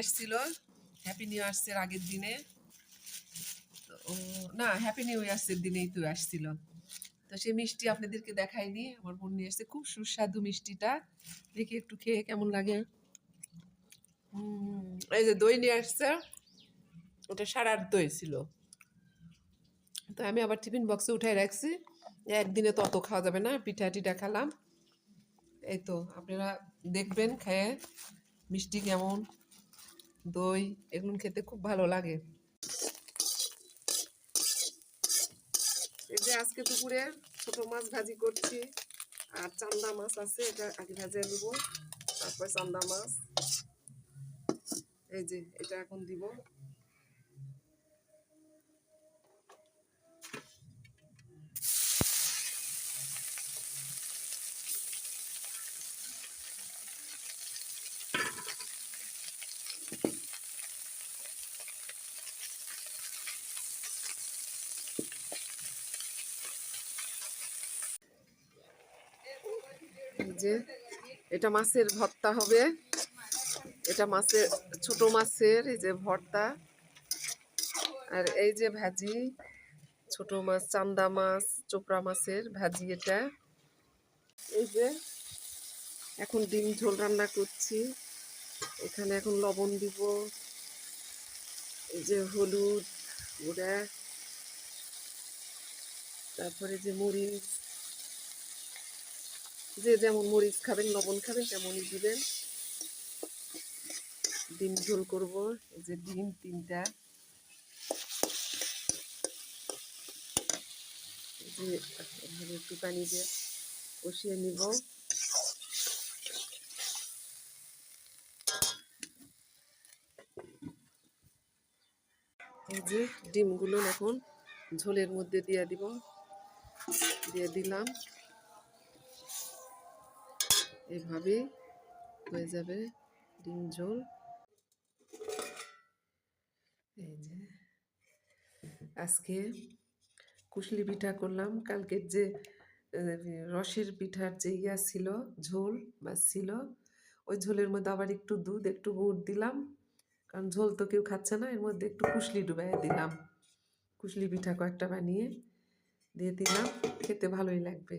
আসছিল happy new ইয়ার্সের আগের দিনে, তো না হ্যাপি নিউ ইয়ার্সের দিনেই তো আসছিল। তো সেই মিষ্টি আপনাদেরকে দেখাইনি, আমার বোন নিয়ে এসছে, খুব সুস্বাদু মিষ্টিটা। দেখি একটু খেয়ে কেমন লাগে। এই যে দই নিয়ে আসছে, ওটা সারার দই ছিল, তো আমি আবার টিফিন বক্সে উঠাই রাখছি। একদিনে তো অত খাওয়া যাবে না, পিঠা টিঠা খেলাম। এই তো আপনারা দেখবেন খেয়ে মিষ্টি কেমন, দই এগুলো খেতে খুব ভালো লাগে। এই যে আজকে দুপুরে ছোট মাছ ভাজি করছি, আর চান্দা মাছ আছে, এটা আগে ভাজিয়ে নেবো, তারপর চান্দা মাছ এই যে এটা এখন দিব। এই যে এটা মাছের ভর্তা হবে, এটা মাছের ছোট মাছের এই যে ভর্তা, আর এই যে ভাজি ছোট মাছ, চান্দা মাছ, চোপড়া মাছের ভাজি এটা। এই যে এখন ডিম ঝোল রান্না করছি, এখানে এখন লবণ দিব, এই যে হলুদ গুঁড়া, তারপরে যে মরিচ, যে যেমন মরিচ খাবেন লবণ খাবেন তেমনই দিবেন। ডিম ঝোল করব, এই যে ডিম 3টা, যে এভাবে একটু পানি দিয়ে কষিয়ে নিব। এই যে ডিমগুলো এখন ঝোলের মধ্যে দিয়ে দিব, দিয়ে দিলাম, এভাবে হয়ে যাবে ডিম ঝোল। এই যে আজকে কুশলি পিঠা করলাম, কালকের যে রসের পিঠার যে ইয়া ছিল, ঝোল মাছ ছিল, ওই ঝোলের মধ্যে আবার একটু দুধ একটু গুড় দিলাম, কারণ ঝোল তো কেউ খাচ্ছে না, এর মধ্যে একটু কুশলি ডুবাইয়া দিলাম, কুশলি পিঠা কয়েকটা বানিয়ে দিয়ে দিলাম, খেতে ভালোই লাগবে।